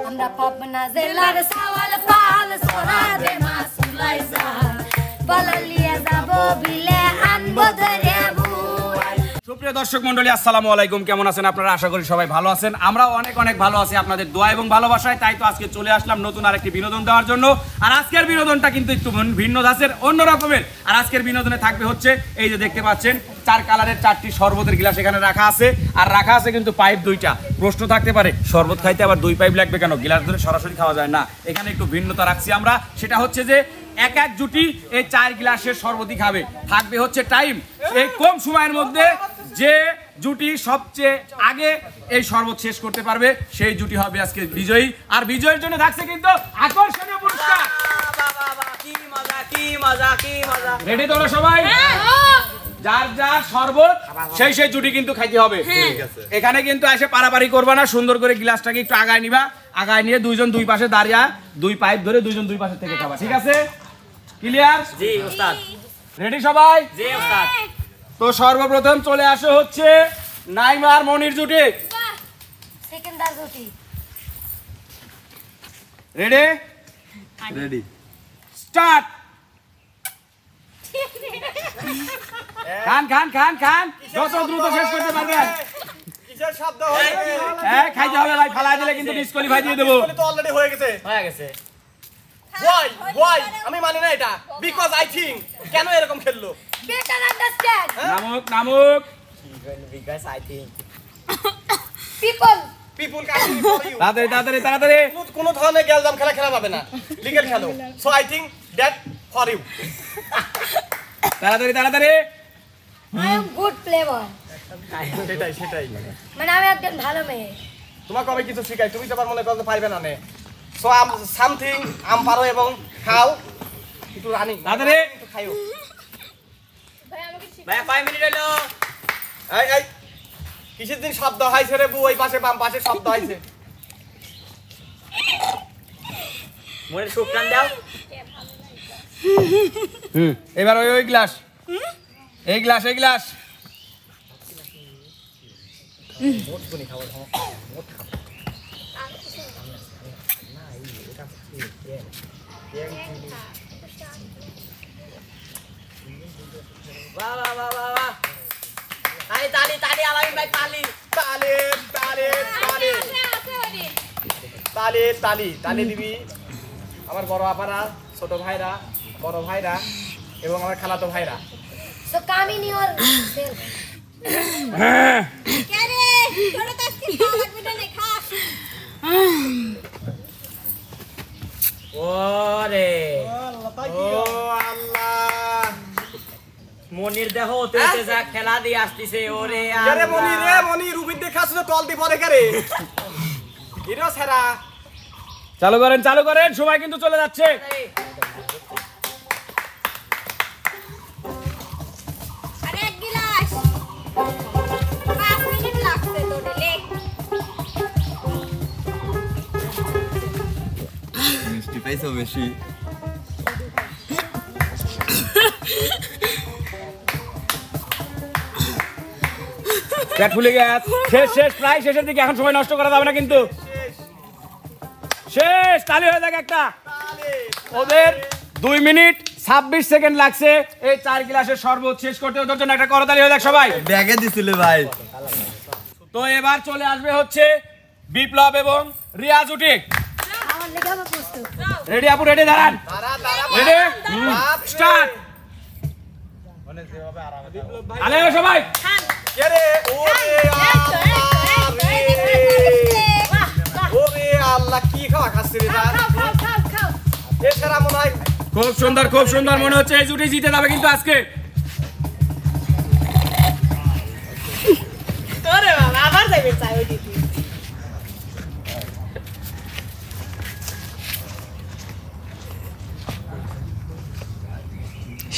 আমরা পাবনা জেলার সাওয়াল পাল সোনারে মাসুলাই জান বললিয়া যাব বিলে আনবো ধরে বুয়াল। সুপ্রিয় দর্শক মণ্ডলী, আসসালামু আলাইকুম। কেমন আছেন আপনারা? আশা করি সবাই ভালো আছেন। আমরাও অনেক অনেক ভালো আছি আপনাদের দোয়া এবং ভালোবাসায়। তাই তো আজকে চলে আসলাম নতুন আরেকটি বিনোদন দেওয়ার জন্য। আর আজকের বিনোদনটা কিন্তু একটু ভিন্ন ধাঁচের, অন্য রকমের। আর আজকের বিনোদনে থাকবে হচ্ছে এই যে দেখতে পাচ্ছেন 4 কালারের 4টি শরবতের গ্লাস এখানে রাখা আছে। আর রাখা আছে কিন্তু পাইপ 2টা। প্রশ্ন থাকতে পারে শরবত খাইতে আবার 2 পাইপ লাগবে কেন? গ্লাস ধরে সরাসরি খাওয়া যায় না। এখানে একটু ভিন্নতা রাখছি আমরা, সেটা হচ্ছে যে এক এক জুটি এই 4 গ্লাসের শরবতই খাবে। থাকবে হচ্ছে টাইম, এই কম সময়ের মধ্যে যে জুটি সবচেয়ে আগে এই শরবত শেষ করতে পারবে সেই জুটি হবে আজকে বিজয়ী। আর বিজয়ের জন্য থাকছে কিন্তু আকর্ষণীয় পুরস্কার। কি মজা কি মজা কি মজা। রেডি তোমরা সবাই? যার যার শরবত সেই জুটি কিন্তু খাইতে হবে। এখানে কিন্তু এসে পারাপারি করবা না, সুন্দর করে গ্লাসটাকে একটু আগায় নিবা। আগায় নিয়ে দুইজন দুই পাশে দাঁড়িয়ে 2 পাইপ ধরে দুইজন 2 পাশে থেকে খাবা। ঠিক আছে? ক্লিয়ার? জি ওস্তাদ। রেডি সবাই? জি ওস্তাদ। তো সর্বপ্রথম চলে আসে হচ্ছে নাইমা আর মনির জুটি। সেকেন্ডার জুটি রেডি? Ready start. খান খান খান খান, যত দ্রুত শেষ করতে পারবেন। কিসের শব্দ হচ্ছে? হ্যাঁ, খাইতে হবে ভাই, ফালাই দিলে কিন্তু ডিসকোয়ালিফাই দিয়ে দেবো। তো অলরেডি হয়ে গেছে। হয়ে গেছে। ওয়াই আমি মানি না এটা, বিকজ আই থিংক কেন এরকম খেললো। বেটার আন্ডারস্ট্যান্ড নামুক নামুক। Because I think people people kindly for you. তাড়াতাড়ি তাড়াতাড়ি তাড়াতাড়ি। কোনো ধরনের গ্যালজাম খেলা পাবে না, লিগেল খেলো। So I think that for you. তাড়াতাড়ি তাড়াতাড়ি। আই এম গুড প্লেয়ার, সেটাই মানে আমি একজন ভালো মেয়ে। তোমাকে কবে কিছু শিখাই, তুমি তো আবার মনে করতে পারবে না নে। সো আম সামথিং আম পারো এবং খাও একটু রানিং তাড়াতাড়ি। খাইও। ভাই 5 মিনিট হলো। এই কিসের দিন শব্দ হয়েছে রে বউ? ওই পাশে বাম পাশে শব্দ হয়েছে। মনে শুকরান দাও। এবার ওই গ্লাস, এই গ্লাস এই গ্লাস। বাহ বাহ বাহ বাহ বাহ। তালি তালি তালি আলামিন ভাই তালি। তালে তালে তালে তালে তালি তালি দিবি আমার বড় আপারা, ছোট ভাইরা, বড় ভাইরা এবং আমার খালাতো ভাইরা। So come in yourself. কেরে তোরা তো আজকে খাওয়া লাগবে না, খা। ওরে ও আল্লাহ, মনির দেহ ওতে যা খেলা দিয়ে আসতিছে। ওরে আরে মনি রে মনি, রুবিন দেখাছ না তল দি পরে করে এরো সারা। চালু করেন চালু করেন, সময় কিন্তু চলে যাচ্ছে। আরে এক গ্লাস 5 মিনিট লাগবে তো দিলে। মিষ্টি পাইছো বেশি? পেট ফুলে গেছে। শেষ শেষ, প্রায় শেষের দিকে, এখন সময় নষ্ট করা যাবে না কিন্তু। শেষ, তালি হয়ে যাক একটা। ওদের 2 মিনিট 26 সেকেন্ড লাগছে এই 4 গ্লাসের শরবত শেষ করতে। ওদের জন্য একটা করতালি হয়ে যাক সবাই। ব্যাগে দিছিল ভাই। তো এবার চলে আসবে হচ্ছে বিপ্লব এবং রিয়া জুটি। আমার লেগে আমার প্রস্তুত। রেডি আপু? রেডি? দাঁড়ান। রেডি? স্টার্ট। আলে সবাই। কে রে? ওরে আল্লাহ রে, ওরে আল্লাহ, কি খাওয়া খাচ্ছি রে তার? এ সারা মনে হয় খুব সুন্দর খুব সুন্দর, মনে হচ্ছে এই জুটি জিতে যাবে কিন্তু আজকে। ওরে বাবা আবার যাইবে চাই ওই দিদি।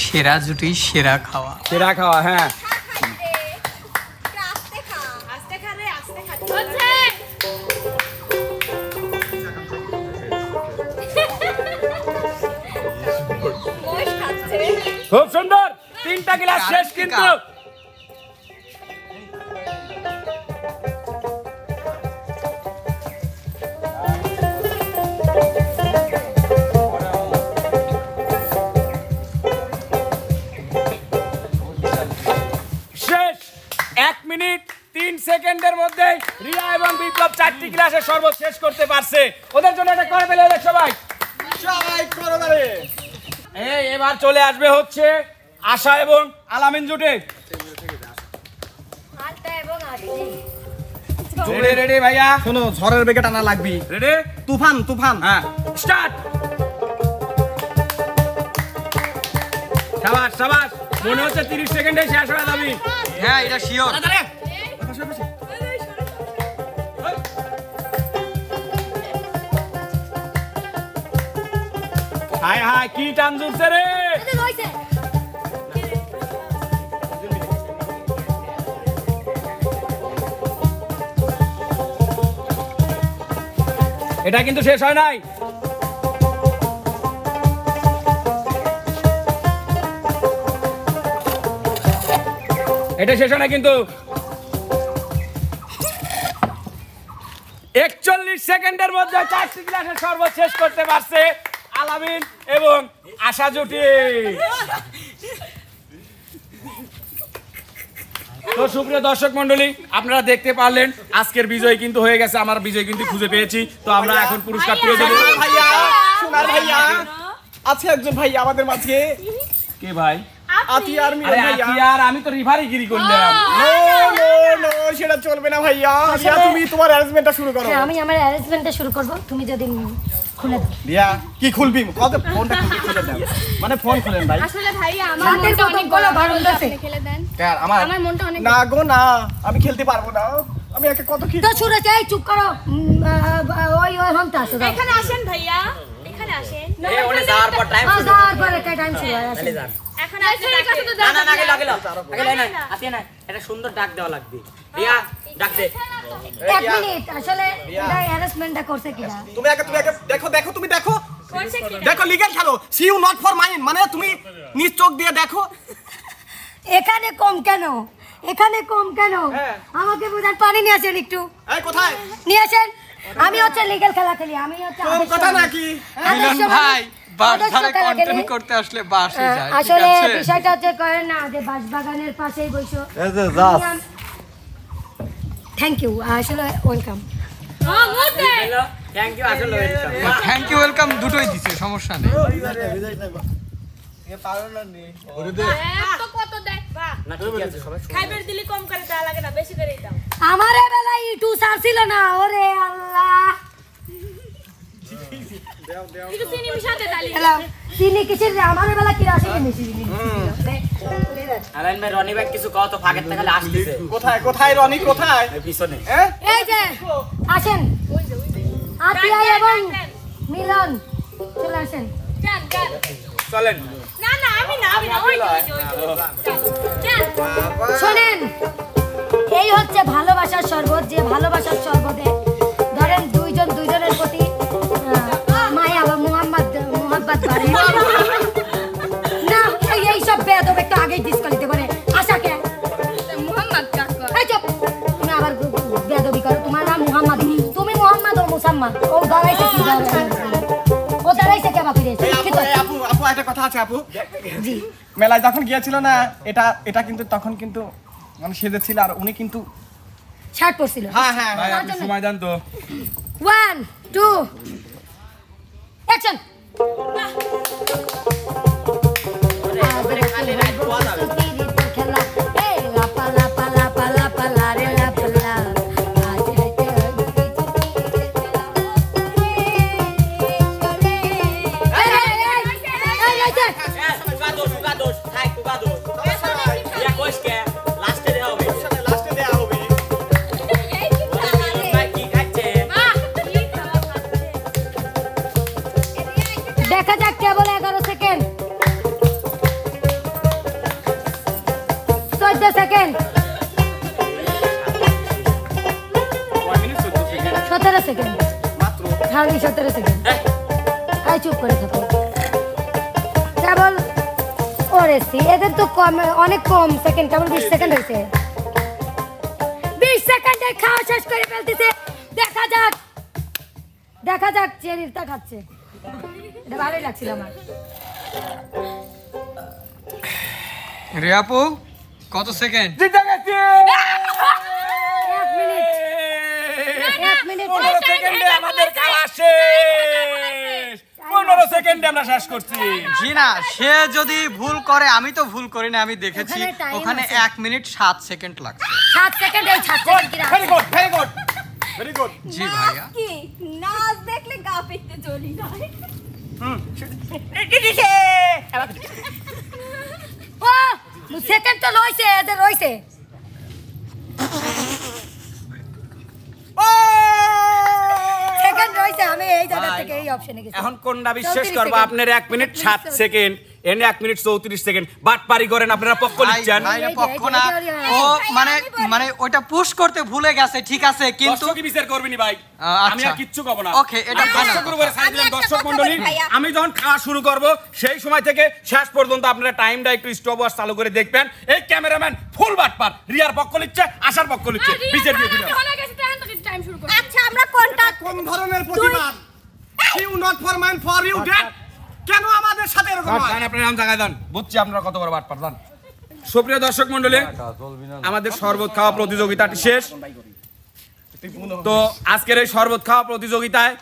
সেরা জুটি সেরা খাওয়া। সেরা খাওয়া, হ্যাঁ। আস্তে খা, আস্তে খা রে, আস্তে খা। হচ্ছে মোষ খাচ্ছে। খুব সুন্দর, 3টা গ্লাস শেষ কিন্তু। 4টি গ্লাসের শরবত শেষ করতে পারছে। ওদের জন্য এটা করে ফেলে দেখ সবাই করো না রে। এবার চলে আসবে হচ্ছে আশা এবং আলামিন জুটে। আলতা এবং আশি। জোরে রেডি ভাইয়া? শোনো, ঝড়ের বেগে টানা লাগবি। রেডি? তুফান তুফান। হ্যাঁ, স্টার্ট। শাবাশ শাবাশ, মনে হচ্ছে 30 সেকেন্ডে শেষ হয়ে যাবে। হ্যাঁ এটা শিওর। হায় হায়, কি টান জুড়ছে রে। এটা হইছে। এটা কিন্তু শেষ হয় নাই। এটা শেষ হয় না কিন্তু। 41 সেকেন্ডের মধ্যে 4টি গ্লাসের শরবত শেষ করতে পারছে আলামিন এবং আশা জুটি। তো সুপ্রিয় দর্শক মন্ডলী, আপনারা দেখতে পারলেন আজকের বিজয় কিন্তু হয়ে গেছে। আমার বিজয় কিন্তু খুঁজে পেয়েছি। তো আমরা এখন পুরস্কার তুলে দেব। ভাইয়া, সোনার ভাইয়া আছে একজন ভাইয়া আমাদের মাঝে। কে ভাই? আতিয়ার মিলন আরে ভাইয়া। আতিয়ার, আমি তো রিভারি গিরি করলাম। নো নো নো, সেটা চলবে না ভাইয়া। রিয়া, তুমি তোমার অ্যারেঞ্জমেন্টটা শুরু করো। হ্যাঁ, আমি আমার অ্যারেঞ্জমেন্টটা শুরু করব, তুমি যদি খুলে দাও। রিয়া, কি খুলবি? কত ফোনটা খুলে দাও। মানে ফোন খুলেন ভাই। আসলে ভাইয়া আমার হাতের মনটা বোতাম অনেক গুলো বড়, ভালো লাগছে। আপনি খেলে দেন। কার আমার আমার মনটা অনেক না গো না, আমি খেলতে পারবো না। আমি একে কত কি তো শুরু চাই, চুপ করো। ওই হমটা আসো। এখানে আসেন ভাইয়া, এখানে আসেন। এ ওনে যাওয়ার পর টাইম শুরু যাওয়ার পরে টাইম শুরু হয়। আসো। যান। এখন আসেন কাছে তো না না না, আগে লাগলো আগে লাই না আসে না, এটা সুন্দর ডাক দেওয়া লাগবে। রিয়া ডাক দে। এক মিনিট, আসলে এটা অ্যারেঞ্জমেন্টটা করছে কিনা? তুমি একে দেখো দেখো, তুমি দেখো করছে কি দেখো, লিগ্যাল খেলো। See you not for mind, মানে তুমি নিজ চোখ দিয়ে দেখো। এখানে কম কেন? এখানে কম কেন? হ্যাঁ। আমাকে বুঝান, পানি নিয়ে আসেন একটু। এই কোথায় নিয়ে আসেন। আমি হচ্ছে লিগ্যাল খেলা খেলি। আমি হচ্ছে কোন কথা নাকি? আদর্শ মিলন ভাই বাস আদর্শ ধারে খেলা খেলি। কন্টেন্ট করতে আসলে বাসে যায়, ঠিক আসলে আছে? বিষয়টা হচ্ছে করেন না যে বাঁশবাগানের পাশেই বসো। এই যে যাস। থ্যাংক ইউ, আসলে ওয়েলকাম। হ্যাঁ মুতে হ্যালো, থ্যাংক ইউ, আসলে ওয়েলকাম। থ্যাংক ইউ ওয়েলকাম দুটোই দিছে, সমস্যা নেই। তো কত দেখ বাহ না ঠিক আছে, সবাই খাইবার দিলি কম করে দেওয়া লাগে না, বেশি করেই দাও। আমার বেলায় ইটু সার ছিল না। ওরে আল্লাহ, একটু চিনি মিশাতে ডালি। এলাম চিনি কিসের রে? আমার বেলা কি আসে মিশি চিনি। আলাইন ভাই, রনি ভাই কিছু কও তো, ফাগের থেকে খালি আসতেছে কোথায় কোথায় রনি, কোথায়? এই পিছনে। হ্যাঁ এই যে আসেন, আতিয়া এবং মিলন চলে আসেন। যান যান। চলেন। না না, আমি না ওই যে, ওই যে। যান। শোনেন, এই হচ্ছে ভালোবাসার শরবত। যে ভালোবাসার শরবতে ধরেন দুইজনের প্রতি মায়া বা মোহাম্মত বাড়ে না। এই সব বেয়াদব একটু আগেই ডিসকালিতে করে। আশাকে মোহাম্মদ কাকা। এই চুপ, তুমি আবার বেয়াদবি করো। তোমার নাম মোহাম্মদ, তুমি মোহাম্মদ ও মুসাম্মদ। ও দাঁড়াইছে কি? ও দাঁড়াইছে কে? বাকি এই আপু, এই আপু আপু একটা কথা আছে আপু। জি, মেলায় যখন গিয়েছিল না, এটা কিন্তু তখন কিন্তু মানে সেজেছিল, আর উনি কিন্তু শার্ট পরছিল। হ্যাঁ হ্যাঁ ভাই আপনি সময় দেন তো। 1 2 অ্যাকশন। লাস্টে দেয়া হবে। দেখা যাক কেবল 11 সেকেন্ড, 14 সেকেন্ড, 17 সেকেন্ড, খালি 17 সেকেন্ড। আই চুপ করে থাকো। কেবল ওরে সি, এদের তো কম, অনেক কম সেকেন্ড। কেবল 20 সেকেন্ড হয়েছে। 20 সেকেন্ডে খাওয়া শেষ করে ফেলতেছে। দেখা যাক চেরিটা খাচ্ছে। এটা ভালোই লাগছিল আমার। রিয়াপু কত সেকেন্ড? 1 মিনিট। 15 সেকেন্ডে আমাদের খেলা শেষ 15 সেকেন্ডে আমরা শেষ করছি জি না, সে যদি ভুল করে, আমি তো ভুল করি না, আমি দেখেছি ওখানে time ওখানে আছে। 1 মিনিট 7 সেকেন্ড লাগছে। 7 সেকেন্ড এই 7 সেকেন্ড কি very good very good very good জি ভাইয়া। কি নাচ দেখলে গা পেতে চলি যায় ও সেকেন্ড তো লইছে এদের রইছে সেকেন্ড রইছে আমি এই জায়গা থেকে এই অপশনে গেছি এখন কোনটা বিশ্বাস 34 করব সেকেন্ড। আপনার 1 মিনিট 7 সেকেন্ড এনে 1 মিনিট 34 সেকেন্ড বাটপারি করেন আপনারা পক্ষ লিখছেন ভাইরা পক্ষ না, ও মানে ওটা পুশ করতে ভুলে গেছে, ঠিক আছে, কিন্তু দর্শকই বিচার করবেনি ভাই আমি আর কিচ্ছু কব না ওকে, এটা আমি final দর্শকের উপরে ছাড় দিলাম। আমি একটা দর্শক কথা মণ্ডলী বলি ভাইয়া। আমি যখন খাওয়া শুরু করব সেই সময় থেকে শেষ পর্যন্ত আপনারা টাইমটা একটু স্টপ ওয়াচ চালু করে দেখবেন এই ক্যামেরাম্যান ফুল বাটপার রিয়ার পক্ষ লিখছে আশার পক্ষ লিখছে বিচার দিয়ে দিলাম টাইম শুরু করো আচ্ছা আমরা কোনটা কোন ধরনের প্রতিবাদ you not for mind for you that কেন আমাদের সাথে এরকম হয় জান আপনার নাম জায়গায় দেন বুঝছি আপনারা কত বড় বাটপার জান সুপ্রিয় দর্শক মণ্ডলী আমাদের শরবত খাওয়া প্রতিযোগিতাটি শেষ তো আজকের এই শরবত খাওয়া প্রতিযোগিতায়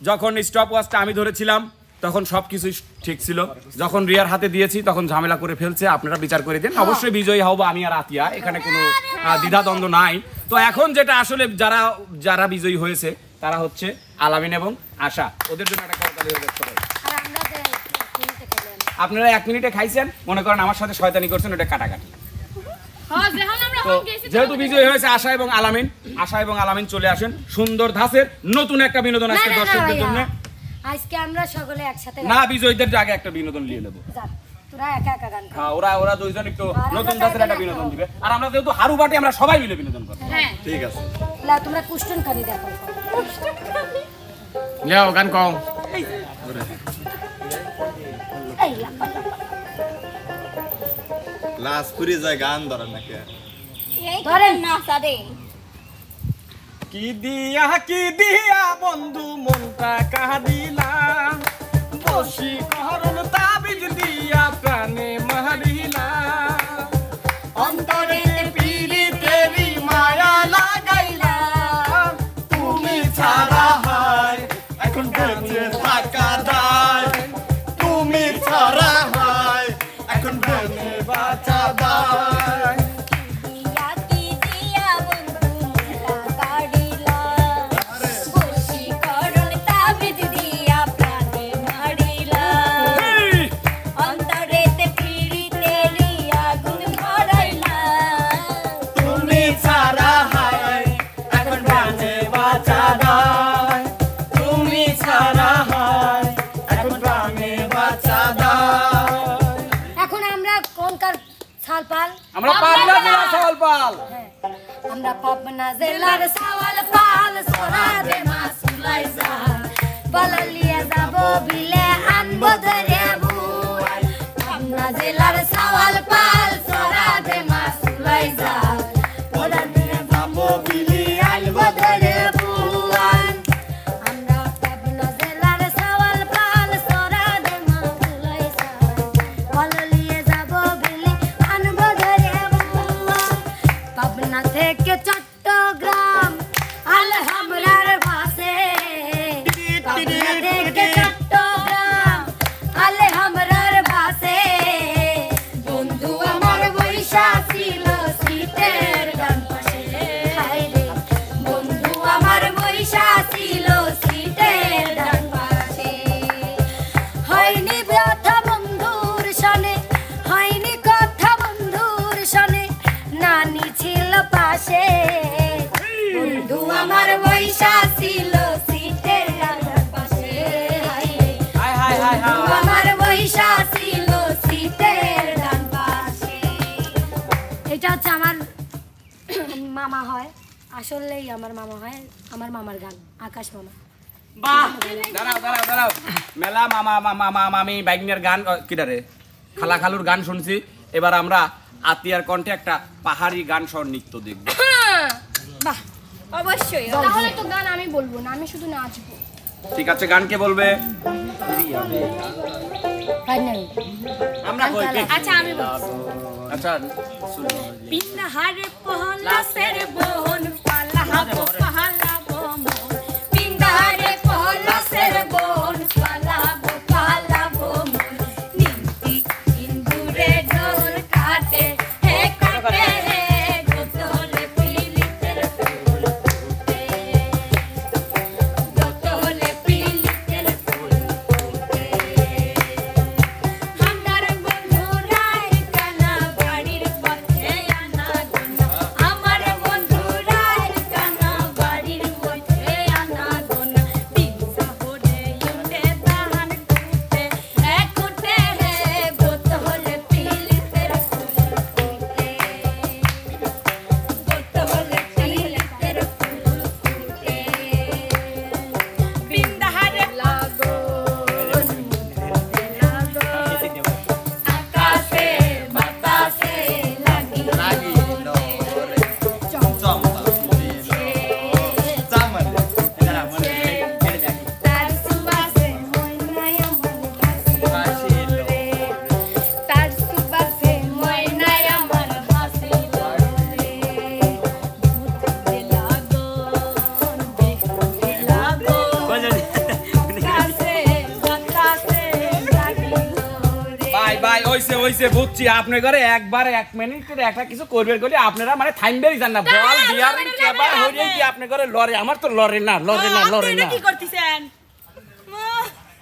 যখন স্টপ ওয়াচটা আমি ধরেছিলাম তখন সবকিছুই ঠিক ছিল যখন রিয়ার হাতে দিয়েছি তখন ঝামেলা করে ফেলছে আপনারা বিচার করে দিন অবশ্যই বিজয়ী হব আমি আর আতিয়া এখানে কোনো দ্বিধাদ্বন্দ্ব নাই তো এখন যেটা আসলে যারা বিজয়ী হয়েছে তারা হচ্ছে আলামিন এবং আশা ওদের জন্য একটা করতালি হয়ে যাচ্ছে আর আমরা যে কিনতে খেলাম আপনারা 1 মিনিটে খাইছেন মনে করেন আমার সাথে শয়তানি করছেন ওটা কাটাকাটি হ্যাঁ যেখানে আমরা তো যেহেতু বিজয়ী হয়েছে আশা এবং আলামিন চলে আসেন সুন্দর ধাসের নতুন একটা বিনোদন না, আজকে না, না, দর্শকদের ভাইয়া। জন্য আজকে আমরা সকলে একসাথে না বিজয়ীদের আগে একটা বিনোদন নিয়ে নেবো যা, তোরা একা একা গান হ্যাঁ ওরা দুইজন একটু আর নতুন আমরা ধাসের একটা চাইলে বিনোদন না। দিবে আর আমরা যেহেতু হারু বাটি আমরা সবাই মিলে বিনোদন করবো হ্যাঁ ঠিক আছে লা তোমরা কুষ্টুন খালি দেখো যাও গান কও এই লাপা লাপা। লাস পুরি যায় গান ধরেন নাকি এই ধরেন। নাচা দে কি দিয়া বন্ধু মনটা কাঁদিলা বসি করুন তাবিজ দিয়া প্রাণে মারিলা অন্তরে পিরিতেরি মায়া লাগাইলা তুমি ছাড়া হয় এখন বেঁচে থাকা দায় তুমি ছাড়া হয় এখন বেঁচে বাঁচা দায় দিয়া কি দিয়া বন্ধু মোলা কাড়িলা বসি করুন তাবিজ দিয়া প্রাণে মারিলা অন্তরেতে পিরিতেরি আগুন ধরাইলা তুমি ছাড়া হয় এখন প্রাণে বাঁচা দায় তুমি ছাড়া হয় এখন প্রাণে বাঁচা দায় এখন আমরা কোনকার ছালপাল আমরা পাবনা জেলা সওয়ালপাল হ্যাঁ, আমরা পাবনা জেলার ছালপাল সোনা দে মাসুলাই যা বললিয়ে যাব বিলে আনবো ধরে বুয়াল পাবনা জেলার ছালপাল সোনা দে মাসুলাই যা বললিয়ে যাব বিলে আনবো ধরে বুয়াল আমরা পাবনা জেলার ছালপাল সোনা দে মাসুলাই যা বললিয়ে যাব বিলে আনবো ধরে বুয়াল পাবনা থেকে চট্টগ্রাম আল হামরার ভাসে পাবনা থেকে চট্টগ্রাম আল হামরার ভাসে বন্ধু আমার বৈশা ছিল শীতের গান পাশে হায় রে বন্ধু আমার বৈশা ছিল শীতের গান পাশে হয়নি ব্যথা বন্ধুর সনে হয়নি কথা বন্ধুর সনে নানি ছিল পাশে বন্ধু আমার বৈশা ছিল শীতের গান পাশে হায় রে বন্ধু আমার বৈশা ছিল শীতের গান পাশে এটা হচ্ছে আমার মামা হয় আসলেই আমার মামা হয় আমার মামার গান আকাশ মামা বাহ দাঁড়াও মেলা মামি বাইকনের গান কিটারে খালা খালুর গান শুনছি এবার আমরা আতিয়ার কণ্ঠে একটা পাহাড়ি গান সহ নৃত্য দেখব বাহ অবশ্যই তাহলে তো গান আমি বলবো না আমি শুধু নাচবো ঠিক আছে গান কে বলবে ফাইনাল আমরা কই কে? আচ্ছা আমি বলছি আচ্ছা বিনা হারে পহলা সের বোন পালাবো পালাবো হইছে বুঝছি আপনি করে একবার 1 মিনিটের একটা কিছু করবেন বলে আপনারা মানে থাইমবেই জান না বল বিয়ারিং কেবা হইছে কি আপনি করে লরে আমার তো লরে না আপনি কি করতেছেন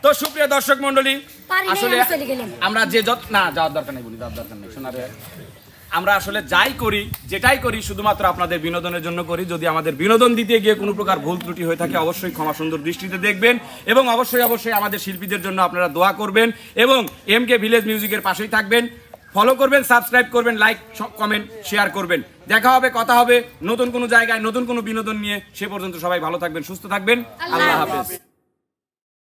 তো সুপ্রিয় দর্শক মণ্ডলী আসলে চলে গেলেন আমরা যে না যাওয়ার দরকার নেই বলি যাওয়ার দরকার নেই শোনারে আমরা আসলে যেটাই করি শুধুমাত্র আপনাদের বিনোদনের জন্য করি যদি আমাদের বিনোদন দিতে গিয়ে কোনো প্রকার ভুল ত্রুটি হয়ে থাকে অবশ্যই ক্ষমা সুন্দর দৃষ্টিতে দেখবেন এবং অবশ্যই আমাদের শিল্পীদের জন্য আপনারা দোয়া করবেন এবং এমকে ভিলেজ মিউজিকের পাশেই থাকবেন ফলো করবেন সাবস্ক্রাইব করবেন লাইক কমেন্ট শেয়ার করবেন দেখা হবে কথা হবে নতুন কোনো জায়গায় নতুন কোনো বিনোদন নিয়ে সে পর্যন্ত সবাই ভালো থাকবেন সুস্থ থাকবেন আল্লাহ হাফেজ